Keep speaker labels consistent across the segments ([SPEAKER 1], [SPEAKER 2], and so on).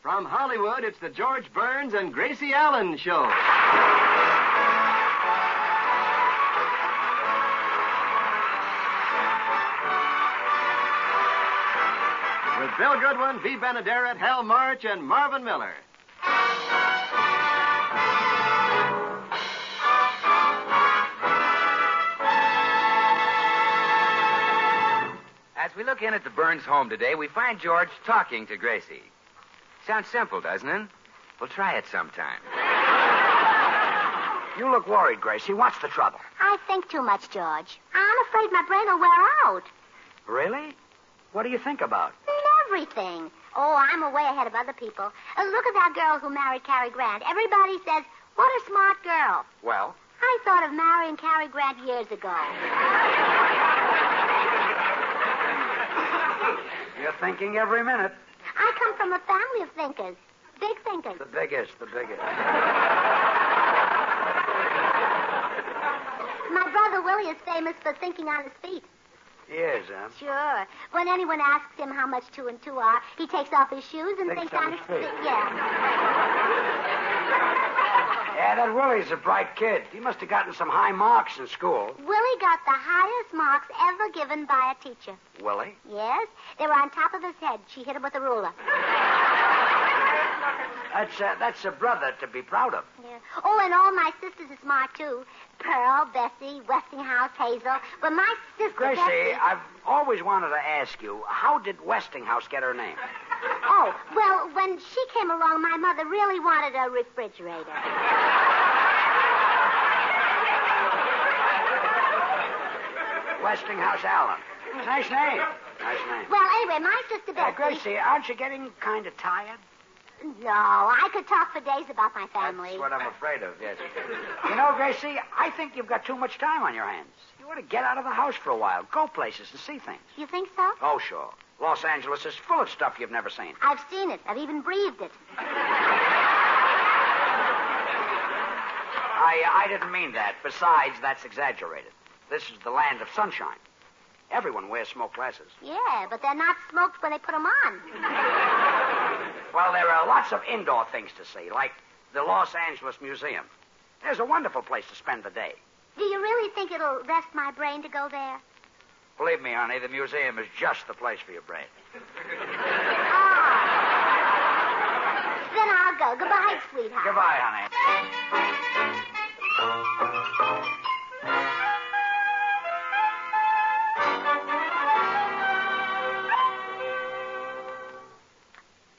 [SPEAKER 1] From Hollywood, it's the George Burns and Gracie Allen Show. With Bill Goodwin, V. Benaderet, Hal March, and Marvin Miller.
[SPEAKER 2] As we look in at the Burns home today, we find George talking to Gracie. Sounds simple, doesn't it? We'll try it sometime.
[SPEAKER 3] You look worried, Gracie. What's the trouble?
[SPEAKER 4] I think too much, George. I'm afraid my brain will wear out.
[SPEAKER 3] Really? What do you think about?
[SPEAKER 4] Everything. Oh, I'm way ahead of other people. Look at that girl who married Cary Grant. Everybody says, what a smart girl.
[SPEAKER 2] Well?
[SPEAKER 4] I thought of marrying Cary Grant years ago.
[SPEAKER 3] You're thinking every minute.
[SPEAKER 4] I come from a family of thinkers. Big thinkers.
[SPEAKER 3] The biggest.
[SPEAKER 4] My brother Willie is famous for thinking on his feet.
[SPEAKER 3] He is, huh?
[SPEAKER 4] Sure. When anyone asks him how much 2 and 2 are, he takes off his shoes and thinks on his feet. Yeah.
[SPEAKER 3] Yeah, that Willie's a bright kid. He must have gotten some high marks in school.
[SPEAKER 4] Willie got the highest marks ever given by a teacher.
[SPEAKER 3] Willie?
[SPEAKER 4] Yes. They were on top of his head. She hit him with a ruler.
[SPEAKER 3] That's a brother to be proud of.
[SPEAKER 4] Yeah. Oh, and all my sisters are smart, too. Pearl, Bessie, Westinghouse, Hazel. But my sister...
[SPEAKER 3] Gracie,
[SPEAKER 4] Bessie...
[SPEAKER 3] I've always wanted to ask you, how did Westinghouse get her name?
[SPEAKER 4] Oh, well, when she came along, my mother really wanted a refrigerator.
[SPEAKER 3] Westinghouse Allen. Nice name.
[SPEAKER 4] Well, anyway, my sister Bessie...
[SPEAKER 3] Gracie, aren't you getting kind of tired?
[SPEAKER 4] No, I could talk for days about my family.
[SPEAKER 3] That's what I'm afraid of, yes. You know, Gracie, I think you've got too much time on your hands. You ought to get out of the house for a while, go places and see things.
[SPEAKER 4] You think so?
[SPEAKER 3] Oh, sure. Los Angeles is full of stuff you've never seen.
[SPEAKER 4] I've seen it. I've even breathed it.
[SPEAKER 3] I didn't mean that. Besides, that's exaggerated. This is the land of sunshine. Everyone wears smoke glasses.
[SPEAKER 4] Yeah, but they're not smoked when they put them on.
[SPEAKER 3] Well, there are lots of indoor things to see, like the Los Angeles Museum. There's a wonderful place to spend the day.
[SPEAKER 4] Do you really think it'll rest my brain to go there?
[SPEAKER 3] Believe me, honey, the museum is just the place for your brain.
[SPEAKER 4] Then I'll go. Goodbye, sweetheart.
[SPEAKER 3] Goodbye, honey.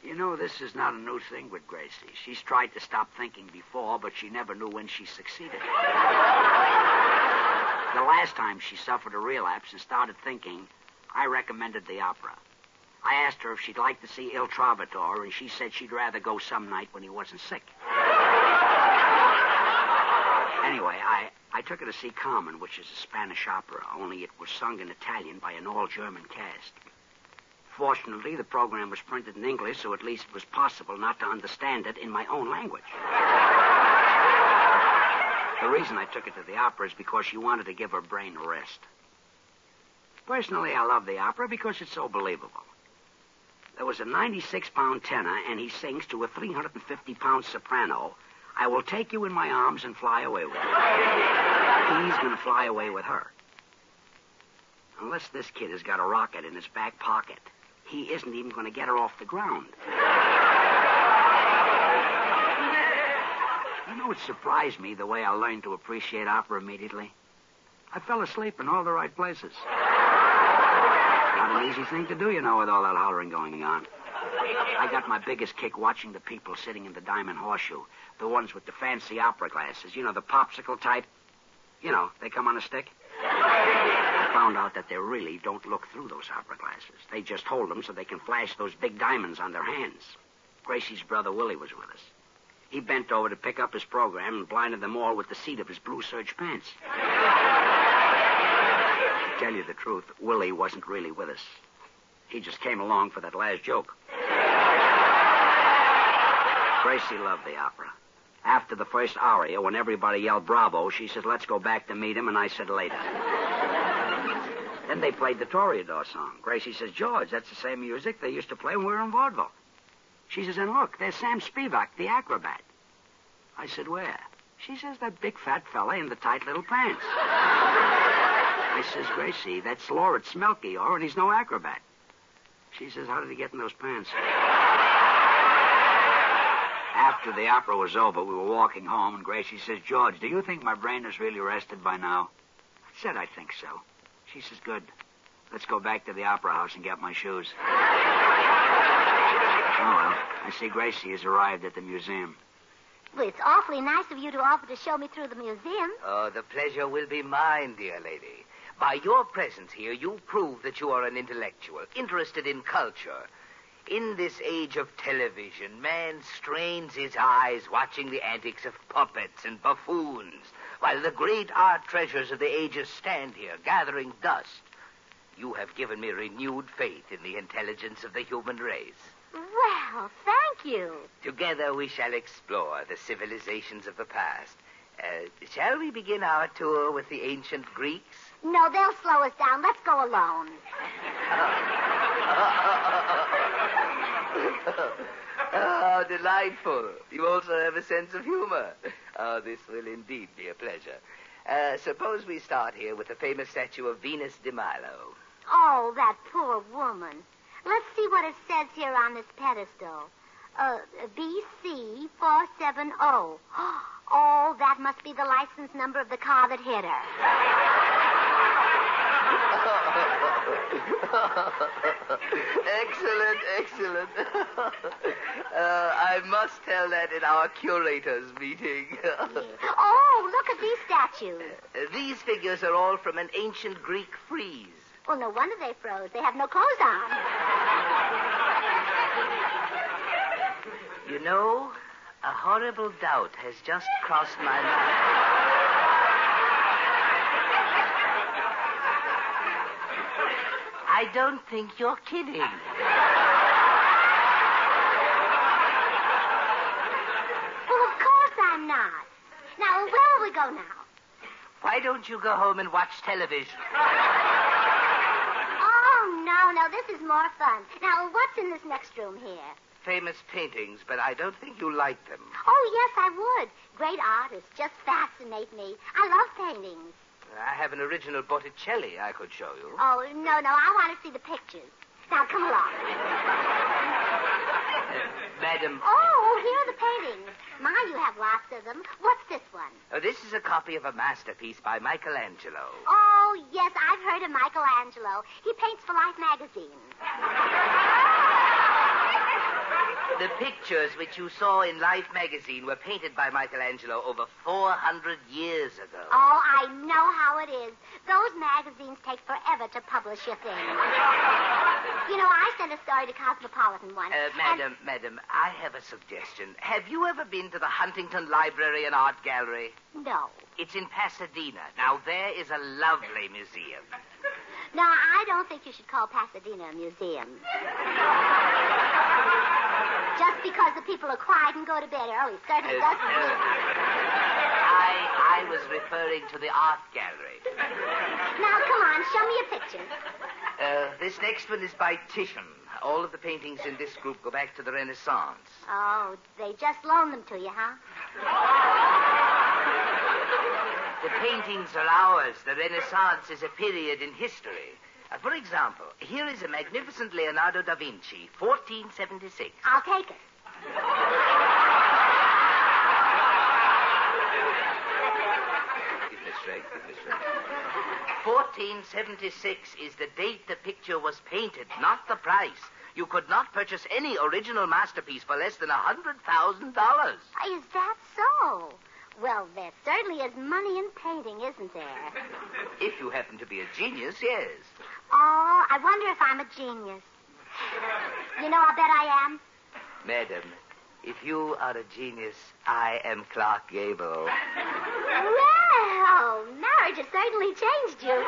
[SPEAKER 3] You know, this is not a new thing with Gracie. She's tried to stop thinking before, but she never knew when she succeeded. The last time she suffered a relapse and started thinking, I recommended the opera. I asked her if she'd like to see Il Trovatore, and she said she'd rather go some night when he wasn't sick. Anyway, I took her to see Carmen, which is a Spanish opera, only it was sung in Italian by an all-German cast. Fortunately, the program was printed in English, so at least it was possible not to understand it in my own language. The reason I took her to the opera is because she wanted to give her brain a rest. Personally, I love the opera because it's so believable. There was a 96-pound tenor, and he sings to a 350-pound soprano, I will take you in my arms and fly away with you. He's going to fly away with her. Unless this kid has got a rocket in his back pocket, he isn't even going to get her off the ground. You know, it surprised me the way I learned to appreciate opera immediately. I fell asleep in all the right places. Not an easy thing to do, you know, with all that hollering going on. I got my biggest kick watching the people sitting in the Diamond Horseshoe, the ones with the fancy opera glasses, you know, the popsicle type. You know, they come on a stick. I found out that they really don't look through those opera glasses. They just hold them so they can flash those big diamonds on their hands. Gracie's brother Willie was with us. He bent over to pick up his program and blinded them all with the seat of his blue serge pants. To tell you the truth, Willie wasn't really with us. He just came along for that last joke. Gracie loved the opera. After the first aria, when everybody yelled bravo, she said, let's go back to meet him, and I said, later. Then they played the Toreador song. Gracie says, George, that's the same music they used to play when we were in vaudeville. She says, and look, there's Sam Spivak, the acrobat. I said, where? She says, that big fat fella in the tight little pants. I says, Gracie, that's Lauritz Melchior, and he's no acrobat. She says, how did he get in those pants? After the opera was over, we were walking home, and Gracie says, George, do you think my brain is really rested by now? I said, I think so. She says, good. Let's go back to the opera house and get my shoes. Oh, well, I see Gracie has arrived at the museum.
[SPEAKER 4] Well, it's awfully nice of you to offer to show me through the museum.
[SPEAKER 2] Oh, the pleasure will be mine, dear lady. By your presence here, you prove that you are an intellectual, interested in culture. In this age of television, man strains his eyes watching the antics of puppets and buffoons, while the great art treasures of the ages stand here, gathering dust. You have given me renewed faith in the intelligence of the human race.
[SPEAKER 4] Well, thank you.
[SPEAKER 2] Together we shall explore the civilizations of the past. Shall we begin our tour with the ancient Greeks?
[SPEAKER 4] No, they'll slow us down. Let's go alone.
[SPEAKER 2] Oh, delightful. You also have a sense of humor. Oh, this will indeed be a pleasure. Suppose we start here with the famous statue of Venus de Milo.
[SPEAKER 4] Oh, that poor woman. Let's see what it says here on this pedestal. BC 470. Oh, that must be the license number of the car that hit her.
[SPEAKER 2] Excellent, excellent. I must tell that in our curators' meeting.
[SPEAKER 4] Oh, look at these statues.
[SPEAKER 2] These figures are all from an ancient Greek frieze.
[SPEAKER 4] Well, no wonder they froze. They have no clothes on.
[SPEAKER 2] You know, a horrible doubt has just crossed my mind. I don't think you're kidding.
[SPEAKER 4] Well, of course I'm not. Now, where will we go now?
[SPEAKER 2] Why don't you go home and watch television?
[SPEAKER 4] Oh, no, this is more fun. Now, what's in this next room here?
[SPEAKER 2] Famous paintings, but I don't think you like them.
[SPEAKER 4] Oh, yes, I would. Great artists just fascinate me. I love paintings.
[SPEAKER 2] I have an original Botticelli I could show you.
[SPEAKER 4] Oh, no, I want to see the pictures. Now, come along.
[SPEAKER 2] Madam.
[SPEAKER 4] Oh, here are the paintings. My, you have lots of them. What's this one?
[SPEAKER 2] This is a copy of a masterpiece by Michelangelo.
[SPEAKER 4] Oh, yes, I've heard of Michelangelo. He paints for Life magazine.
[SPEAKER 2] The pictures which you saw in Life magazine were painted by Michelangelo over 400 years ago.
[SPEAKER 4] Oh, I know how it is. Those magazines take forever to publish your things. You know, I sent a story to Cosmopolitan once.
[SPEAKER 2] Madam, I have a suggestion. Have you ever been to the Huntington Library and Art Gallery?
[SPEAKER 4] No.
[SPEAKER 2] It's in Pasadena. Now, there is a lovely museum.
[SPEAKER 4] No, I don't think you should call Pasadena a museum. Just because the people are quiet and go to bed early certainly doesn't mean...
[SPEAKER 2] I was referring to the art gallery.
[SPEAKER 4] Now, come on, show me a picture.
[SPEAKER 2] This next one is by Titian. All of the paintings in this group go back to the Renaissance.
[SPEAKER 4] Oh, they just loaned them to you, huh?
[SPEAKER 2] The paintings are ours. The Renaissance is a period in history. For example, here is a magnificent Leonardo da Vinci, 1476.
[SPEAKER 4] I'll take it.
[SPEAKER 2] Give me strength. 1476 is the date the picture was painted, not the price. You could not purchase any original masterpiece for less than $100,000.
[SPEAKER 4] Is that so? Well, there certainly is money in painting, isn't there?
[SPEAKER 2] If you happen to be a genius, yes.
[SPEAKER 4] Oh, I wonder if I'm a genius. You know, I bet I am.
[SPEAKER 2] Madam, if you are a genius, I am Clark Gable.
[SPEAKER 4] Well, marriage has certainly changed you.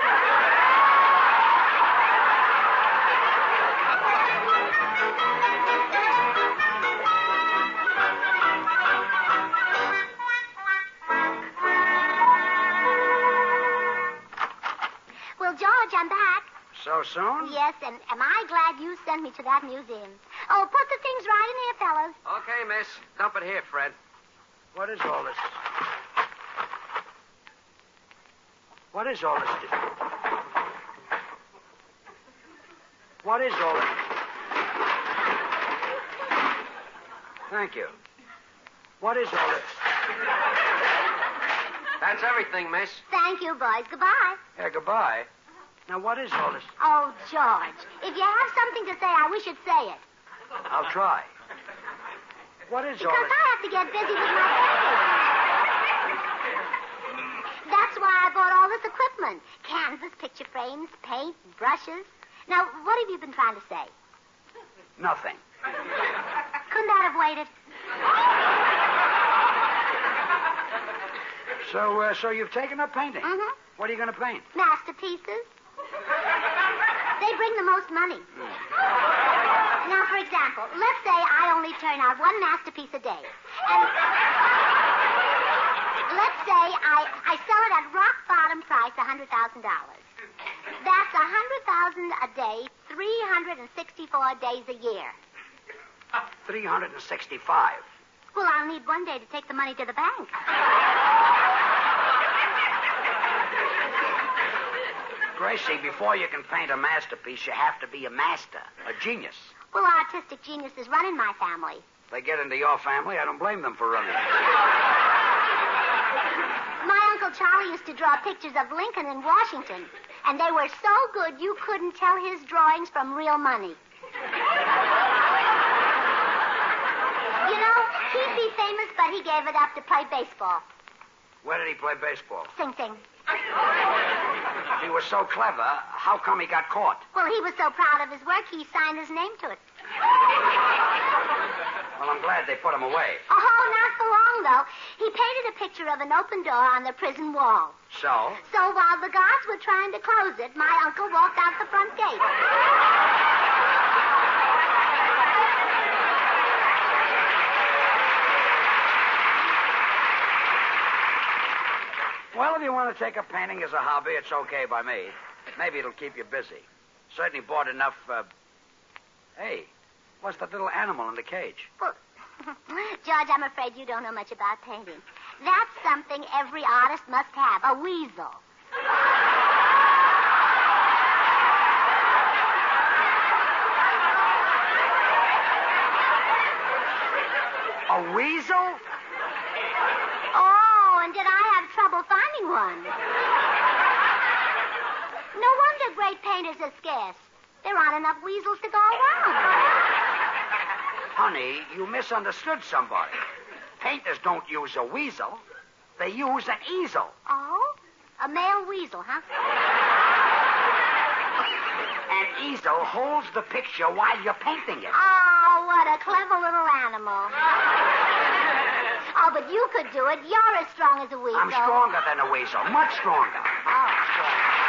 [SPEAKER 4] Well, George, I'm back.
[SPEAKER 3] So soon?
[SPEAKER 4] Yes, and am I glad you sent me to that museum. Oh, put the things Comes right in here, fellas.
[SPEAKER 5] Okay, miss. Dump it here, Fred.
[SPEAKER 3] What is all this? What is all this? What is all this? Thank you. What is all this?
[SPEAKER 5] That's everything, miss.
[SPEAKER 4] Thank you, boys. Goodbye.
[SPEAKER 3] Yeah, goodbye. Now, what is all this?
[SPEAKER 4] Oh, George, if you have something to say, I wish you'd say it.
[SPEAKER 3] I'll try. What is all
[SPEAKER 4] Because
[SPEAKER 3] this?
[SPEAKER 4] I have to get busy with my painting. That's why I bought all this equipment. Canvas, picture frames, paint, brushes. Now, what have you been trying to say?
[SPEAKER 3] Nothing.
[SPEAKER 4] Couldn't that have waited?
[SPEAKER 3] So you've taken up painting?
[SPEAKER 4] Mm-hmm.
[SPEAKER 3] What are you going to paint?
[SPEAKER 4] Masterpieces. They bring the most money. Now, for example, let's say I only turn out one masterpiece a day. And let's say I sell it at rock bottom price, $100,000. That's $100,000 a day, 364 days a year.
[SPEAKER 3] 365.
[SPEAKER 4] Well, I'll need one day to take the money to the bank.
[SPEAKER 3] Gracie, before you can paint a masterpiece, you have to be a master, a genius.
[SPEAKER 4] Well, artistic geniuses run in my family.
[SPEAKER 3] If they get into your family, I don't blame them for running.
[SPEAKER 4] My Uncle Charlie used to draw pictures of Lincoln in Washington, and they were so good you couldn't tell his drawings from real money. You know, he'd be famous, but he gave it up to play baseball.
[SPEAKER 3] Where did he play baseball?
[SPEAKER 4] Sing Sing.
[SPEAKER 3] If he was so clever, how come he got caught?
[SPEAKER 4] Well, he was so proud of his work, he signed his name to it.
[SPEAKER 3] Well, I'm glad they put him away.
[SPEAKER 4] Oh, not for long, though. He painted a picture of an open door on the prison wall.
[SPEAKER 3] So?
[SPEAKER 4] So while the guards were trying to close it, my uncle walked out the front gate.
[SPEAKER 3] Well, if you want to take up painting as a hobby, it's okay by me. Maybe it'll keep you busy. Certainly bought enough, Hey, what's that little animal in the cage?
[SPEAKER 4] Well, George, I'm afraid you don't know much about painting. That's something every artist must have, a weasel.
[SPEAKER 3] A weasel?
[SPEAKER 4] Oh, and did I have trouble finding one? No wonder great painters are scarce. There aren't enough weasels to go around.
[SPEAKER 3] Honey, you misunderstood somebody. Painters don't use a weasel. They use an easel.
[SPEAKER 4] Oh? A male weasel, huh?
[SPEAKER 3] An easel holds the picture while you're painting it.
[SPEAKER 4] Oh, what a clever little animal. Oh, but you could do it. You're as strong as a weasel.
[SPEAKER 3] I'm stronger than a weasel, much stronger.
[SPEAKER 4] Oh, sure.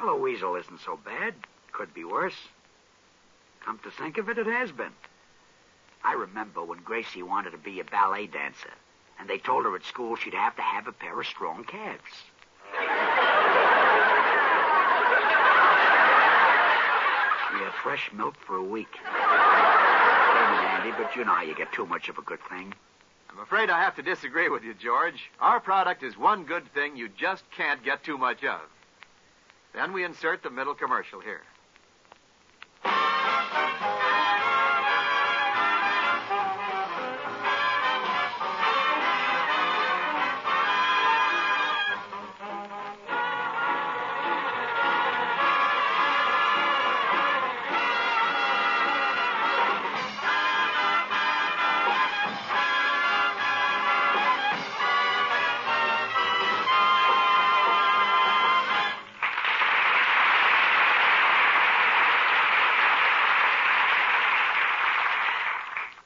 [SPEAKER 3] Well, a weasel isn't so bad. Could be worse. Come to think of it, it has been. I remember when Gracie wanted to be a ballet dancer, and they told her at school she'd have to have a pair of strong calves. She had fresh milk for a week. Andy, but you know how you get too much of a good thing.
[SPEAKER 1] I'm afraid I have to disagree with you, George. Our product is one good thing you just can't get too much of. Then we insert the middle commercial here.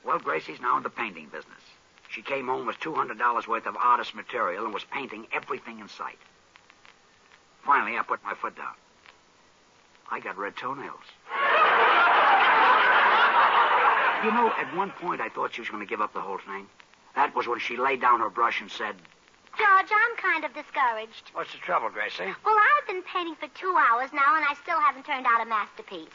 [SPEAKER 3] Well, Gracie's now in the painting business. She came home with $200 worth of artist material and was painting everything in sight. Finally, I put my foot down. I got red toenails. You know, at one point I thought she was going to give up the whole thing. That was when she laid down her brush and said,
[SPEAKER 4] George, I'm kind of discouraged.
[SPEAKER 3] "What's the trouble, Gracie?"
[SPEAKER 4] Well, I've been painting for 2 hours now, and I still haven't turned out a masterpiece.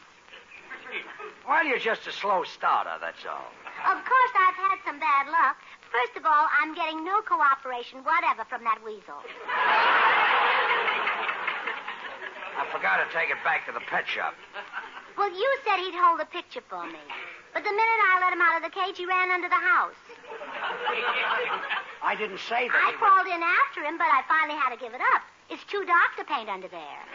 [SPEAKER 3] Well, you're just a slow starter, that's all.
[SPEAKER 4] Of course, I've had some bad luck. First of all, I'm getting no cooperation whatever from that weasel.
[SPEAKER 3] I forgot to take it back to the pet shop.
[SPEAKER 4] Well, you said he'd hold the picture for me. But the minute I let him out of the cage, he ran under the house.
[SPEAKER 3] I didn't say that.
[SPEAKER 4] I crawled in after him, but I finally had to give it up. It's too dark to paint under there.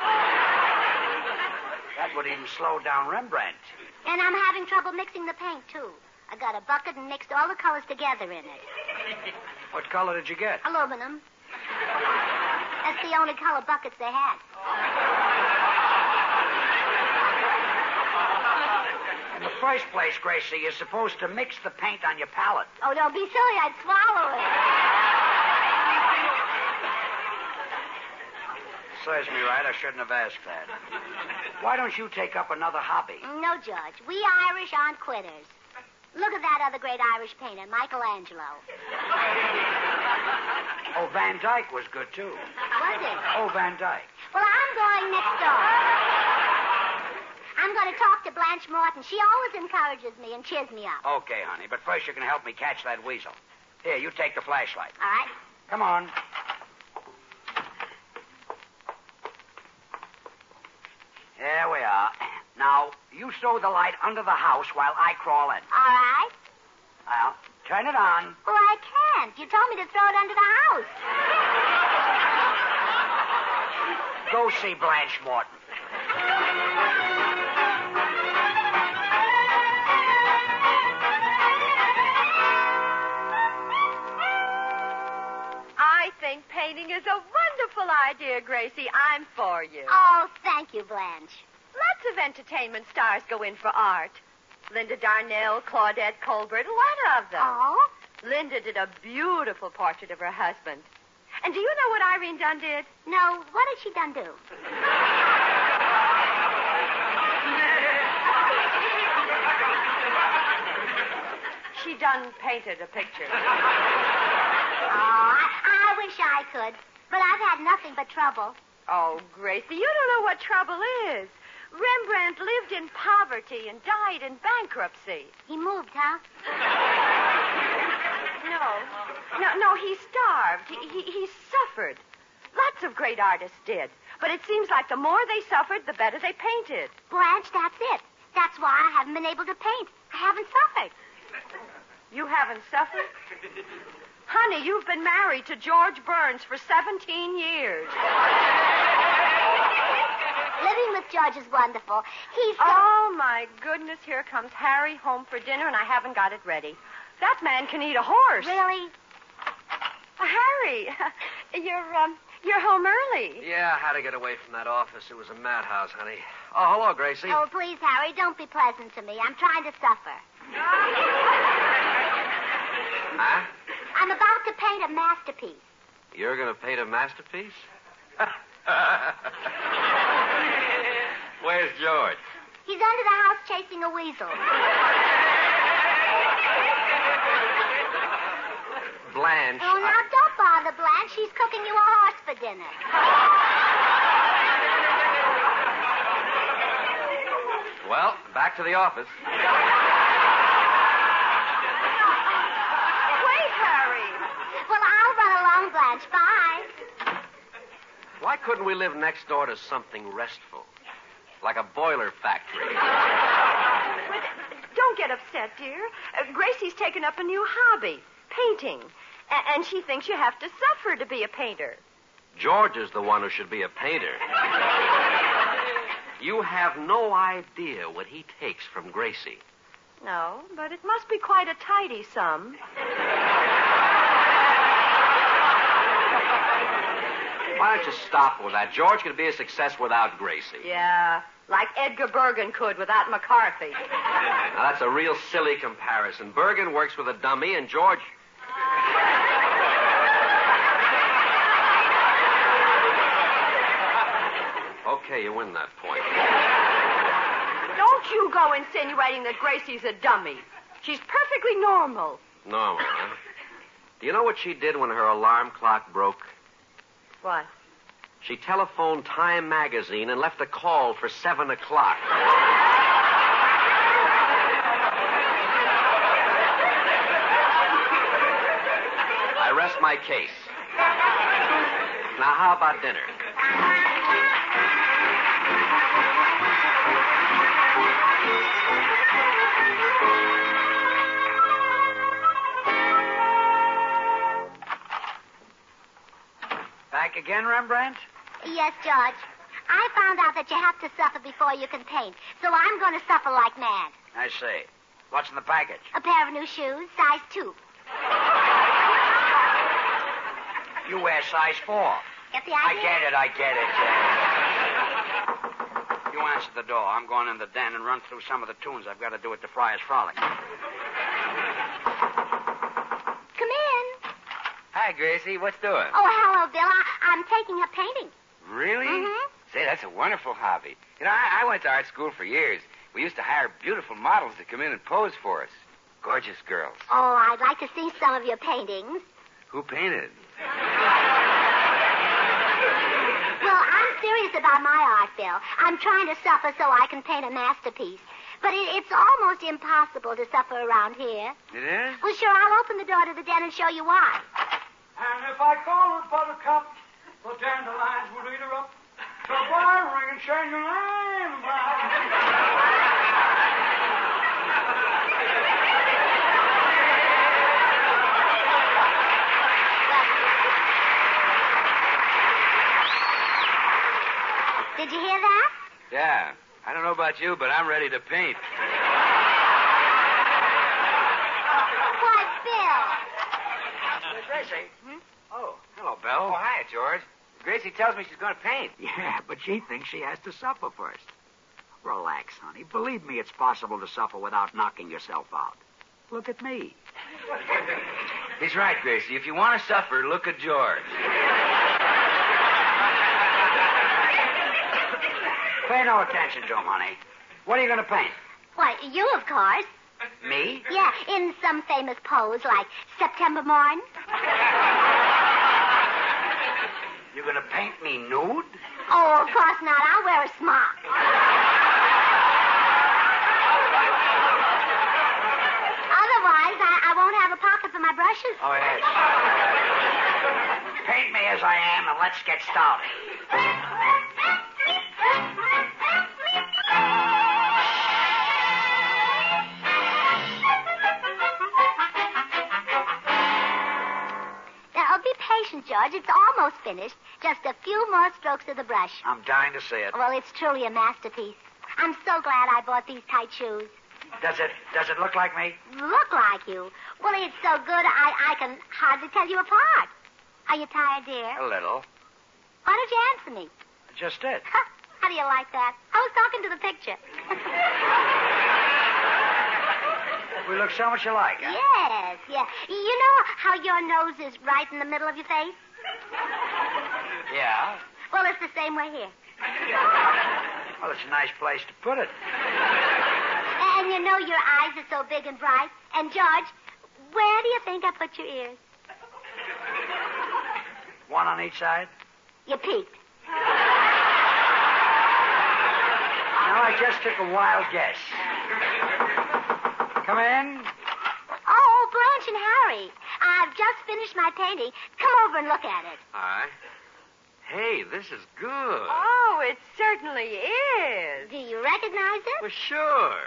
[SPEAKER 3] That would even slow down Rembrandt.
[SPEAKER 4] And I'm having trouble mixing the paint, too. I got a bucket and mixed all the colors together in it.
[SPEAKER 3] What color did you get?
[SPEAKER 4] Aluminum. That's the only color buckets they had.
[SPEAKER 3] In the first place, Gracie, you're supposed to mix the paint on your palette.
[SPEAKER 4] Oh, don't be silly. I'd swallow it.
[SPEAKER 3] Serves me right. I shouldn't have asked that. Why don't you take up another hobby?
[SPEAKER 4] No, George. We Irish aren't quitters. Look at that other great Irish painter, Michelangelo.
[SPEAKER 3] Oh, Van Dyke was good, too.
[SPEAKER 4] Was it?
[SPEAKER 3] Oh, Van Dyke.
[SPEAKER 4] Well, I'm going next door. I'm going to talk to Blanche Morton. She always encourages me and cheers me up.
[SPEAKER 3] Okay, honey, but first you can help me catch that weasel. Here, you take the flashlight.
[SPEAKER 4] All right.
[SPEAKER 3] Come on. There we are. Now, you stow the light under the house while I crawl in.
[SPEAKER 4] All right.
[SPEAKER 3] Well, turn it on.
[SPEAKER 4] Well, I can't. You told me to throw it under the house.
[SPEAKER 3] Go see Blanche Morton.
[SPEAKER 6] I think painting is a wonderful idea, Gracie. I'm for you.
[SPEAKER 4] Oh, thank you, Blanche.
[SPEAKER 6] Lots of entertainment stars go in for art. Linda Darnell, Claudette Colbert, a lot of them.
[SPEAKER 4] Oh?
[SPEAKER 6] Linda did a beautiful portrait of her husband. And do you know what Irene Dunn did?
[SPEAKER 4] No, what did she done do?
[SPEAKER 6] She done painted a picture.
[SPEAKER 4] Oh, I wish I could. But I've had nothing but trouble.
[SPEAKER 6] Oh, Gracie, you don't know what trouble is. Rembrandt lived in poverty and died in bankruptcy.
[SPEAKER 4] He moved, huh?
[SPEAKER 6] No, he starved. He suffered. Lots of great artists did. But it seems like the more they suffered, the better they painted.
[SPEAKER 4] Blanche, that's it. That's why I haven't been able to paint. I haven't suffered.
[SPEAKER 6] You haven't suffered? Honey, you've been married to George Burns for 17 years.
[SPEAKER 4] Living with George is wonderful. He's so...
[SPEAKER 6] Oh, my goodness, here comes Harry home for dinner, and I haven't got it ready. That man can eat a horse.
[SPEAKER 4] Really?
[SPEAKER 6] Harry, you're home early.
[SPEAKER 5] Yeah, I had to get away from that office. It was a madhouse, honey. Oh, hello, Gracie.
[SPEAKER 4] Oh, please, Harry, don't be pleasant to me. I'm trying to suffer.
[SPEAKER 5] Huh?
[SPEAKER 4] I'm about to paint a masterpiece.
[SPEAKER 5] You're going to paint a masterpiece? Where's George?
[SPEAKER 4] He's under the house chasing a weasel.
[SPEAKER 5] Blanche.
[SPEAKER 4] Oh, now, don't bother, Blanche. She's cooking you a horse for dinner.
[SPEAKER 5] Well, back to the office.
[SPEAKER 6] Wait, Harry.
[SPEAKER 4] Well, I'll run along, Blanche. Bye.
[SPEAKER 5] Why couldn't we live next door to something restful? Like a boiler factory.
[SPEAKER 6] Don't get upset, dear. Gracie's taken up a new hobby, painting. And she thinks you have to suffer to be a painter.
[SPEAKER 5] George is the one who should be a painter. You have no idea what he takes from Gracie.
[SPEAKER 6] No, but it must be quite a tidy sum.
[SPEAKER 5] Why don't you stop with that? George could be a success without Gracie.
[SPEAKER 6] Yeah, like Edgar Bergen could without McCarthy.
[SPEAKER 5] Now, that's a real silly comparison. Bergen works with a dummy, and George... Okay, you win that point.
[SPEAKER 6] Don't you go insinuating that Gracie's a dummy. She's perfectly normal.
[SPEAKER 5] Normal, huh? Do you know what she did when her alarm clock broke?
[SPEAKER 6] What?
[SPEAKER 5] She telephoned Time Magazine and left a call for 7 o'clock. I rest my case. Now, how about dinner?
[SPEAKER 3] Back again, Rembrandt?
[SPEAKER 4] Yes, George. I found out that you have to suffer before you can paint, so I'm going to suffer like mad.
[SPEAKER 3] I see. What's in the package?
[SPEAKER 4] A pair of new shoes, size 2.
[SPEAKER 3] You wear size 4.
[SPEAKER 4] Get the idea?
[SPEAKER 3] I get it. You answer the door. I'm going in the den and run through some of the tunes I've got to do at the Friars Frolic.
[SPEAKER 4] Come in.
[SPEAKER 7] Hi, Gracie. What's doing?
[SPEAKER 4] Oh, hello, Bill. I'm taking up painting.
[SPEAKER 7] Really?
[SPEAKER 4] Mm-hmm.
[SPEAKER 7] Say, that's a wonderful hobby. You know, I went to art school for years. We used to hire beautiful models to come in and pose for us. Gorgeous girls.
[SPEAKER 4] Oh, I'd like to see some of your paintings.
[SPEAKER 7] Who painted?
[SPEAKER 4] Well, I'm serious about my art, Bill. I'm trying to suffer so I can paint a masterpiece. But it's almost impossible to suffer around here.
[SPEAKER 7] It is?
[SPEAKER 4] Well, sure, I'll open the door to the den and show you why.
[SPEAKER 8] And if I call her Buttercup, the dandelions will eat her up. The bar ring and shine your line
[SPEAKER 4] Did you hear that?
[SPEAKER 7] Yeah. I don't know about you, but I'm ready to paint.
[SPEAKER 4] Why, Bill.
[SPEAKER 3] Gracie? Oh, hello,
[SPEAKER 7] Oh,
[SPEAKER 3] Bill.
[SPEAKER 7] hi, George. Gracie tells me she's going to paint.
[SPEAKER 3] Yeah, but she thinks she has to suffer first. Relax, honey. Believe me, it's possible to suffer without knocking yourself out. Look at me.
[SPEAKER 7] He's right, Gracie. If you want to suffer, look at George.
[SPEAKER 3] Pay no attention to him, honey. What are you going to paint?
[SPEAKER 4] Why, you, of course.
[SPEAKER 3] Me?
[SPEAKER 4] Yeah, in some famous pose like September Morn.
[SPEAKER 3] You're going to paint me nude?
[SPEAKER 4] Oh, of course not. I'll wear a smock. Otherwise, I won't have a pocket for my brushes.
[SPEAKER 3] Oh, yes. Paint me as I am, and let's get started.
[SPEAKER 4] Now, be patient, George. It's almost finished. Just a few more strokes of the brush.
[SPEAKER 3] I'm dying to see it.
[SPEAKER 4] Well, it's truly a masterpiece. I'm so glad I bought these tight shoes.
[SPEAKER 3] Does it look like me?
[SPEAKER 4] Look like you. Well, it's so good, I can hardly tell you apart. Are you tired, dear?
[SPEAKER 3] A little.
[SPEAKER 4] Why don't you answer me?
[SPEAKER 3] Just it.
[SPEAKER 4] How do you like that? I was talking to the picture.
[SPEAKER 3] We look so much alike, huh?
[SPEAKER 4] Yes, yeah. You know how your nose is right in the middle of your face?
[SPEAKER 3] Yeah.
[SPEAKER 4] Well, it's the same way here.
[SPEAKER 3] Well, it's a nice place to put it.
[SPEAKER 4] And you know your eyes are so big and bright. And, George, where do you think I put your ears?
[SPEAKER 3] One on each side?
[SPEAKER 4] You peeked.
[SPEAKER 3] No, I just took a wild guess. Come in.
[SPEAKER 4] Oh, Blanche and Harry. I've just finished my painting. Come over and look at it.
[SPEAKER 5] All right. Hey, this is good.
[SPEAKER 6] Oh, it certainly is.
[SPEAKER 4] Do you recognize it?
[SPEAKER 5] Well, sure.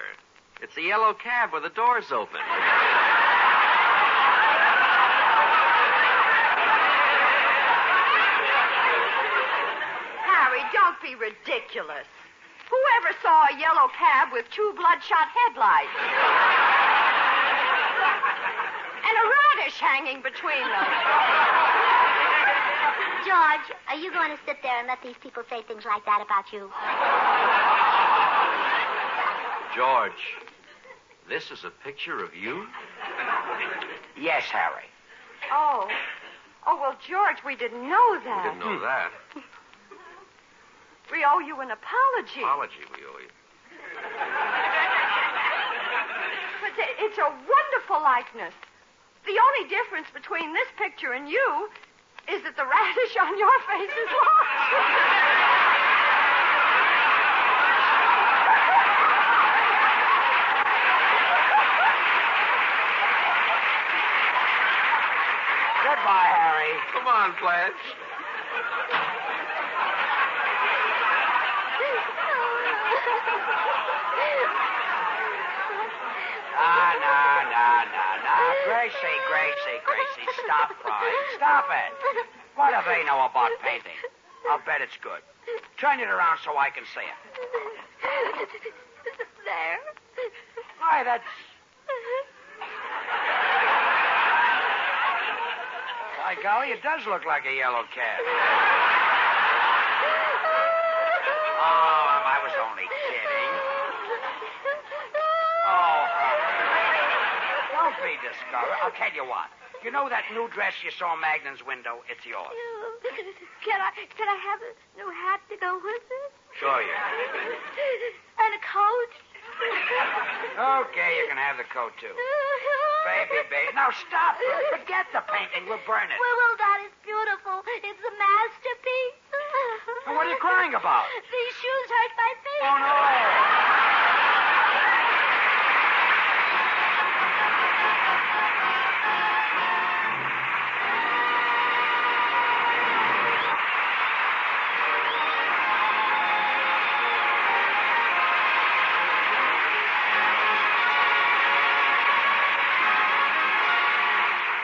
[SPEAKER 5] It's a yellow cab with the doors open.
[SPEAKER 6] Harry, don't be ridiculous. Whoever saw a yellow cab with two bloodshot headlights? And a radish hanging between them.
[SPEAKER 4] George, are you going to sit there and let these people say things like that about you?
[SPEAKER 5] George, this is a picture of you?
[SPEAKER 3] Yes, Harry.
[SPEAKER 6] Oh. Oh, well, George, we didn't know that.
[SPEAKER 5] We didn't know that.
[SPEAKER 6] We owe you an apology.
[SPEAKER 5] Apology we owe you.
[SPEAKER 6] But it's a wonderful likeness. The only difference between this picture and you is that the radish on your face is lost.
[SPEAKER 3] Goodbye, Harry.
[SPEAKER 5] Come on, Blanche.
[SPEAKER 3] No. Gracie, stop crying. Stop it. What do they know about painting? I'll bet it's good. Turn it around so I can see it.
[SPEAKER 4] There.
[SPEAKER 3] Why, that's... By golly, it does look like a yellow cat. Oh, I was only kidding. Oh, don't be discouraged. I'll tell you what. You know that new dress you saw in Magnan's window? It's yours.
[SPEAKER 4] Can I have a new hat to go with it?
[SPEAKER 3] Sure you.
[SPEAKER 4] And a coat?
[SPEAKER 3] Okay, you can have the coat, too. Baby. Now, stop. Forget the painting. We'll burn it.
[SPEAKER 4] Well, Dad, it's beautiful. It's a masterpiece.
[SPEAKER 3] And what are you crying about?
[SPEAKER 4] These shoes hurt my feet.
[SPEAKER 3] Oh, no.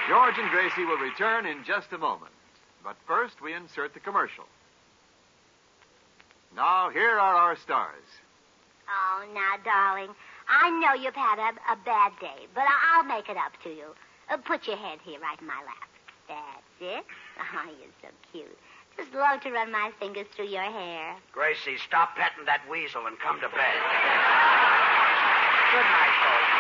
[SPEAKER 1] George and Gracie will return in just a moment. But first, we insert the commercial. Now, here are our stars.
[SPEAKER 4] Oh, now, darling, I know you've had a bad day, but I'll make it up to you. Put your head here right in my lap. That's it. Oh, you're so cute. Just love to run my fingers through your hair.
[SPEAKER 3] Gracie, stop petting that weasel and come to bed. Good night, folks.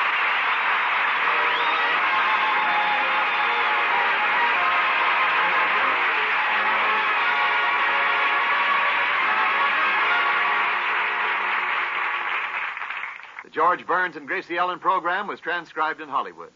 [SPEAKER 1] The George Burns and Gracie Ellen program was transcribed in Hollywood.